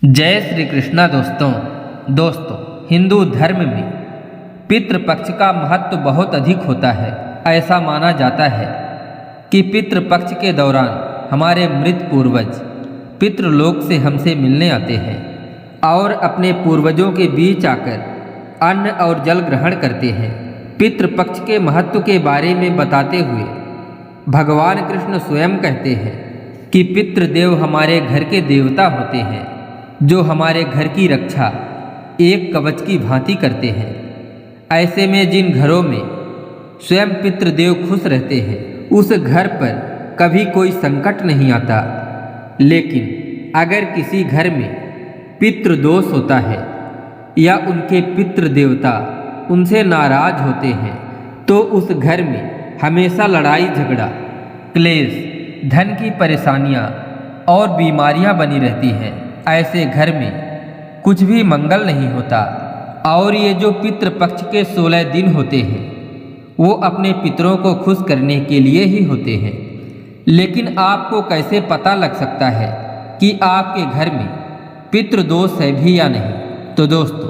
जय श्री कृष्णा। दोस्तों हिंदू धर्म में पितृपक्ष का महत्व बहुत अधिक होता है। ऐसा माना जाता है कि पितृपक्ष के दौरान हमारे मृत पूर्वज पितृलोक से हमसे मिलने आते हैं और अपने पूर्वजों के बीच आकर अन्न और जल ग्रहण करते हैं। पितृपक्ष के महत्व के बारे में बताते हुए भगवान कृष्ण स्वयं कहते हैं कि पितृदेव हमारे घर के देवता होते हैं जो हमारे घर की रक्षा एक कवच की भांति करते हैं। ऐसे में जिन घरों में स्वयं पितृदेव खुश रहते हैं उस घर पर कभी कोई संकट नहीं आता। लेकिन अगर किसी घर में पितृदोष होता है या उनके पितृदेवता उनसे नाराज होते हैं तो उस घर में हमेशा लड़ाई झगड़ा, क्लेश, धन की परेशानियां और बीमारियां बनी रहती हैं। ऐसे घर में कुछ भी मंगल नहीं होता। और ये जो पितृपक्ष के 16 दिन होते हैं वो अपने पितरों को खुश करने के लिए ही होते हैं। लेकिन आपको कैसे पता लग सकता है कि आपके घर में पितृदोष है भी या नहीं? तो दोस्तों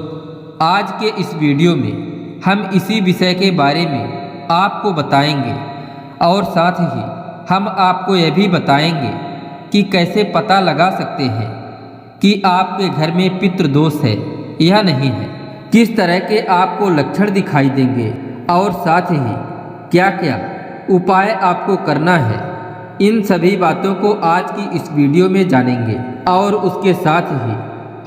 आज के इस वीडियो में हम इसी विषय के बारे में आपको बताएंगे और साथ ही हम आपको यह भी बताएंगे कि कैसे पता लगा सकते हैं कि आपके घर में पितृदोष है या नहीं है, किस तरह के आपको लक्षण दिखाई देंगे और साथ ही क्या क्या उपाय आपको करना है। इन सभी बातों को आज की इस वीडियो में जानेंगे और उसके साथ ही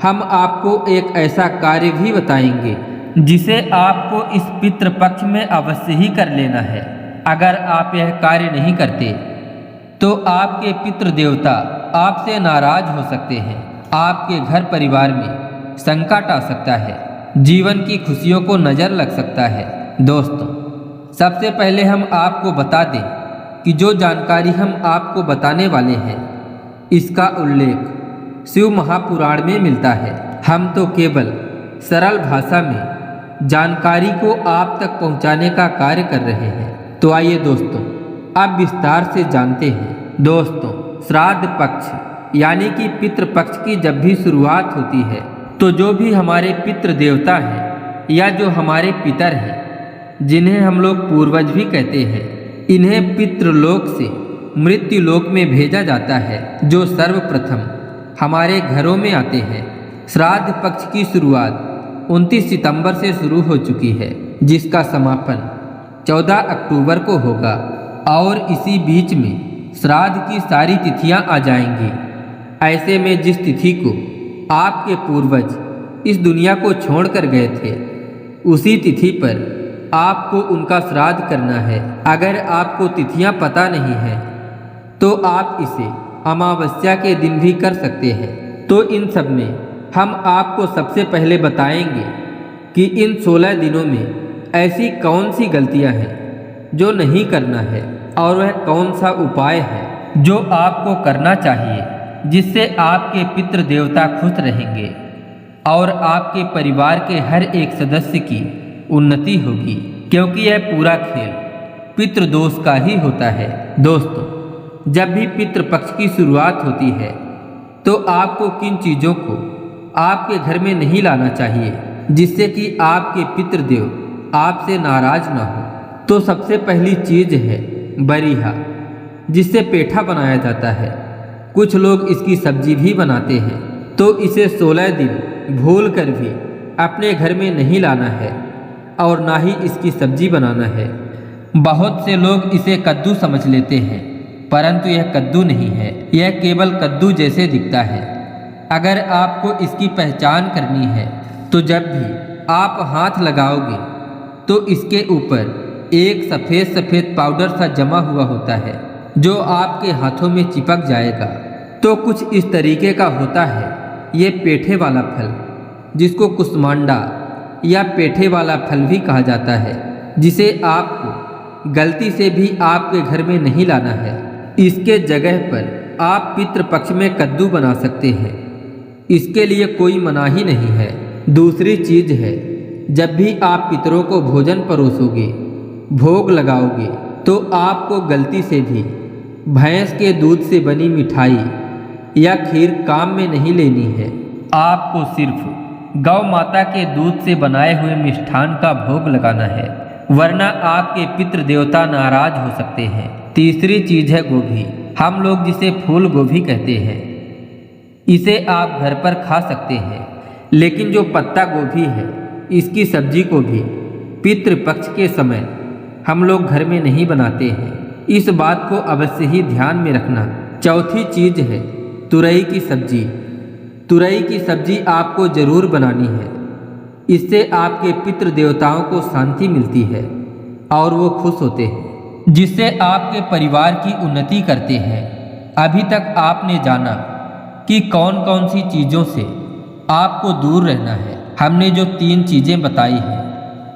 हम आपको एक ऐसा कार्य भी बताएंगे जिसे आपको इस पितृपक्ष में अवश्य ही कर लेना है। अगर आप यह कार्य नहीं करते तो आपके पितृदेवता आपसे नाराज हो सकते हैं, आपके घर परिवार में संकट आ सकता है, जीवन की खुशियों को नज़र लग सकता है। दोस्तों सबसे पहले हम आपको बता दें कि जो जानकारी हम आपको बताने वाले हैं इसका उल्लेख शिव महापुराण में मिलता है। हम तो केवल सरल भाषा में जानकारी को आप तक पहुंचाने का कार्य कर रहे हैं। तो आइए दोस्तों अब विस्तार से जानते हैं। दोस्तों श्राद्ध पक्ष यानी कि पितृपक्ष की जब भी शुरुआत होती है तो जो भी हमारे पितृ देवता हैं या जो हमारे पितर हैं जिन्हें हम लोग पूर्वज भी कहते हैं, इन्हें पितृलोक से मृत्युलोक में भेजा जाता है जो सर्वप्रथम हमारे घरों में आते हैं। श्राद्ध पक्ष की शुरुआत 29 सितंबर से शुरू हो चुकी है जिसका समापन 14 अक्टूबर को होगा और इसी बीच में श्राद्ध की सारी तिथियां आ जाएंगी। ऐसे में जिस तिथि को आपके पूर्वज इस दुनिया को छोड़कर गए थे उसी तिथि पर आपको उनका श्राद्ध करना है। अगर आपको तिथियां पता नहीं है तो आप इसे अमावस्या के दिन भी कर सकते हैं। तो इन सब में हम आपको सबसे पहले बताएंगे कि इन 16 दिनों में ऐसी कौन सी गलतियां हैं जो नहीं करना है और वह कौन सा उपाय है जो आपको करना चाहिए जिससे आपके पितृ देवता खुश रहेंगे और आपके परिवार के हर एक सदस्य की उन्नति होगी, क्योंकि यह पूरा खेल पितृदोष का ही होता है। दोस्तों जब भी पितृपक्ष की शुरुआत होती है तो आपको किन चीज़ों को आपके घर में नहीं लाना चाहिए जिससे कि आपके पितृदेव आपसे नाराज ना हो? तो सबसे पहली चीज़ है बरिहा, जिससे पेठा बनाया जाता है। कुछ लोग इसकी सब्जी भी बनाते हैं। तो इसे 16 दिन भूल कर भी अपने घर में नहीं लाना है और ना ही इसकी सब्जी बनाना है। बहुत से लोग इसे कद्दू समझ लेते हैं परंतु यह कद्दू नहीं है, यह केवल कद्दू जैसे दिखता है। अगर आपको इसकी पहचान करनी है तो जब भी आप हाथ लगाओगे तो इसके ऊपर एक सफ़ेद सफ़ेद पाउडर सा जमा हुआ होता है जो आपके हाथों में चिपक जाएगा। तो कुछ इस तरीके का होता है ये पेठे वाला फल, जिसको कुष्मांडा या पेठे वाला फल भी कहा जाता है, जिसे आपको गलती से भी आपके घर में नहीं लाना है। इसके जगह पर आप पितृपक्ष में कद्दू बना सकते हैं, इसके लिए कोई मनाही नहीं है। दूसरी चीज़ है जब भी आप पितरों को भोजन परोसोगे, भोग लगाओगे तो आपको गलती से भी भैंस के दूध से बनी मिठाई या खीर काम में नहीं लेनी है आपको सिर्फ गौ माता के दूध से बनाए हुए मिष्ठान का भोग लगाना है, वरना आपके पितृ देवता नाराज हो सकते हैं। तीसरी चीज है गोभी। हम लोग जिसे फूल गोभी कहते हैं, इसे आप घर पर खा सकते हैं, लेकिन जो पत्ता गोभी है, इसकी सब्जी को भी पितृपक्ष के समय हम लोग घर में नहीं बनाते हैं। इस बात को अवश्य ही ध्यान में रखना। चौथी चीज है तुरई की सब्जी। तुरई की सब्जी आपको जरूर बनानी है। इससे आपके पितृ देवताओं को शांति मिलती है और वो खुश होते हैं, जिससे आपके परिवार की उन्नति करते हैं। अभी तक आपने जाना कि कौन कौन सी चीज़ों से आपको दूर रहना है। हमने जो 3 चीज़ें बताई हैं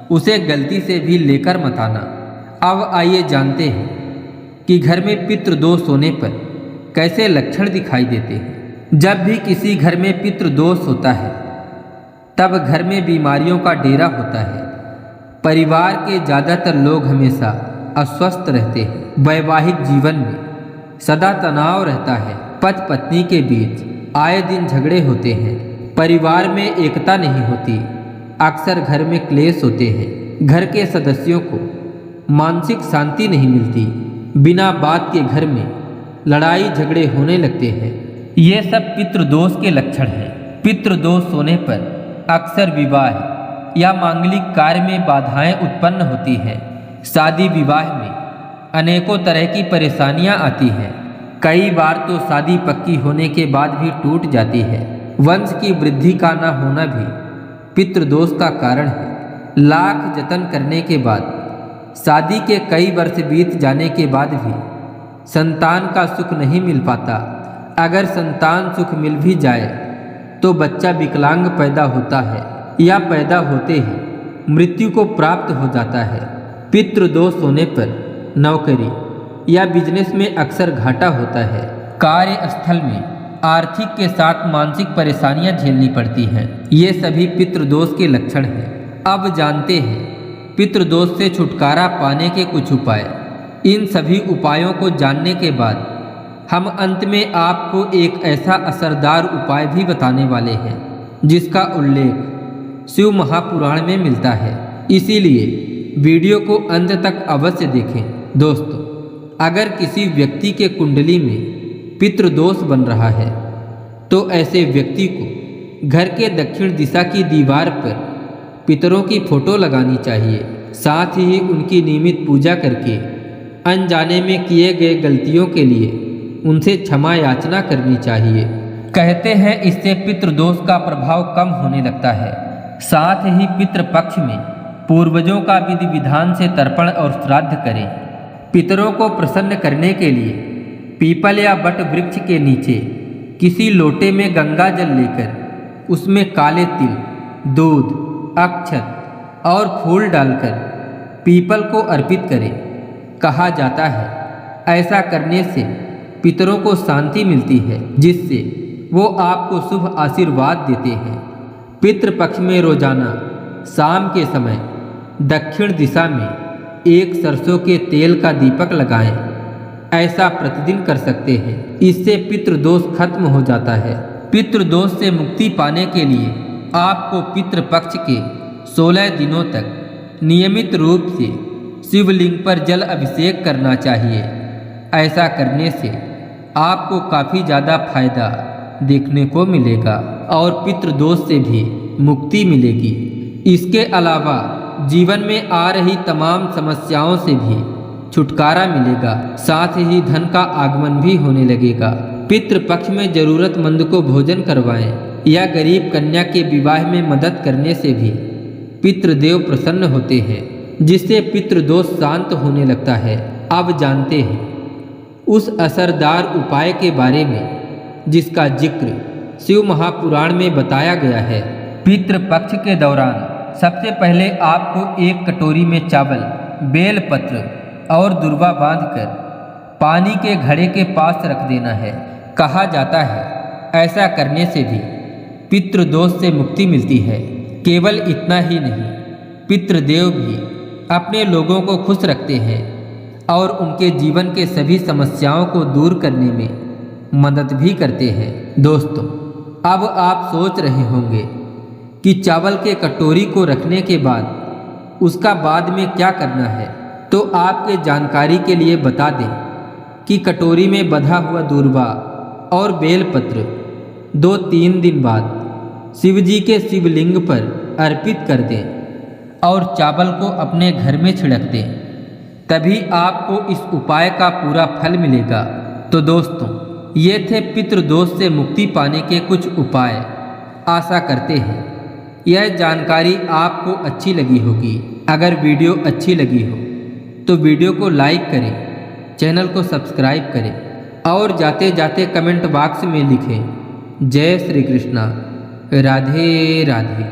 उसे गलती से भी लेकर मत आना। अब आइए जानते हैं कि घर में पितृदोष होने पर कैसे लक्षण दिखाई देते हैं। जब भी किसी घर में पितृदोष होता है तब घर में बीमारियों का डेरा होता है। परिवार के ज़्यादातर लोग हमेशा अस्वस्थ रहते हैं। वैवाहिक जीवन में सदा तनाव रहता है। पति पत्नी के बीच आए दिन झगड़े होते हैं। परिवार में एकता नहीं होती। अक्सर घर में क्लेश होते हैं। घर के सदस्यों को मानसिक शांति नहीं मिलती। बिना बात के घर में लड़ाई झगड़े होने लगते हैं। ये सब पितृदोष के लक्षण हैं। पितृदोष होने पर अक्सर विवाह या मांगलिक कार्य में बाधाएं उत्पन्न होती हैं। शादी विवाह में अनेकों तरह की परेशानियां आती हैं। कई बार तो शादी पक्की होने के बाद भी टूट जाती है। वंश की वृद्धि का न होना भी पितृदोष का कारण है। लाख जतन करने के बाद शादी के कई वर्ष बीत जाने के बाद भी संतान का सुख नहीं मिल पाता। अगर संतान सुख मिल भी जाए तो बच्चा विकलांग पैदा होता है या पैदा होते ही मृत्यु को प्राप्त हो जाता है। पितृदोष होने पर नौकरी या बिजनेस में अक्सर घाटा होता है। कार्यस्थल में आर्थिक के साथ मानसिक परेशानियां झेलनी पड़ती हैं। ये सभी पितृदोष के लक्षण हैं। अब जानते हैं पितृदोष से छुटकारा पाने के कुछ उपाय। इन सभी उपायों को जानने के बाद हम अंत में आपको एक ऐसा असरदार उपाय भी बताने वाले हैं जिसका उल्लेख शिव महापुराण में मिलता है। इसीलिए वीडियो को अंत तक अवश्य देखें। दोस्तों, अगर किसी व्यक्ति के कुंडली में पितृदोष बन रहा है तो ऐसे व्यक्ति को घर के दक्षिण दिशा की दीवार पर पितरों की फोटो लगानी चाहिए। साथ ही उनकी नियमित पूजा करके अनजाने में किए गए गलतियों के लिए उनसे क्षमा याचना करनी चाहिए। कहते हैं इससे पितृदोष का प्रभाव कम होने लगता है। साथ ही पितृपक्ष में पूर्वजों का विधि विधान से तर्पण और श्राद्ध करें। पितरों को प्रसन्न करने के लिए पीपल या बट वृक्ष के नीचे किसी लोटे में गंगा जल लेकर उसमें काले तिल, दूध, अक्षत और फूल डालकर पीपल को अर्पित करें। कहा जाता है ऐसा करने से पितरों को शांति मिलती है, जिससे वो आपको शुभ आशीर्वाद देते हैं। पितृपक्ष में रोजाना शाम के समय दक्षिण दिशा में एक सरसों के तेल का दीपक लगाएं। ऐसा प्रतिदिन कर सकते हैं। इससे पितृदोष खत्म हो जाता है। पितृदोष से मुक्ति पाने के लिए आपको पितृपक्ष के 16 दिनों तक नियमित रूप से शिवलिंग पर जल अभिषेक करना चाहिए। ऐसा करने से आपको काफ़ी ज़्यादा फायदा देखने को मिलेगा और पितृदोष से भी मुक्ति मिलेगी। इसके अलावा जीवन में आ रही तमाम समस्याओं से भी छुटकारा मिलेगा। साथ ही धन का आगमन भी होने लगेगा। पितृपक्ष में जरूरतमंद को भोजन करवाएं या गरीब कन्या के विवाह में मदद करने से भी पितृदेव प्रसन्न होते हैं, जिससे पितृदोष शांत होने लगता है। अब जानते हैं उस असरदार उपाय के बारे में जिसका जिक्र शिव महापुराण में बताया गया है। पितृपक्ष के दौरान सबसे पहले आपको एक कटोरी में चावल, बेलपत्र और दुर्वा बांधकर पानी के घड़े के पास रख देना है। कहा जाता है ऐसा करने से भी पितृदोष से मुक्ति मिलती है। केवल इतना ही नहीं, पितृदेव भी अपने लोगों को खुश रखते हैं और उनके जीवन के सभी समस्याओं को दूर करने में मदद भी करते हैं। दोस्तों, अब आप सोच रहे होंगे कि चावल के कटोरी को रखने के बाद उसका बाद में क्या करना है। तो आपके जानकारी के लिए बता दें कि कटोरी में बंधा हुआ दूर्वा और बेलपत्र 2-3 दिन बाद शिव जी के शिवलिंग पर अर्पित कर दें और चावल को अपने घर में छिड़क दें, तभी आपको इस उपाय का पूरा फल मिलेगा। तो दोस्तों, ये थे पितृदोष से मुक्ति पाने के कुछ उपाय। आशा करते हैं यह जानकारी आपको अच्छी लगी होगी। अगर वीडियो अच्छी लगी हो तो वीडियो को लाइक करें, चैनल को सब्सक्राइब करें और जाते जाते कमेंट बॉक्स में लिखें जय श्री कृष्णा, राधे राधे।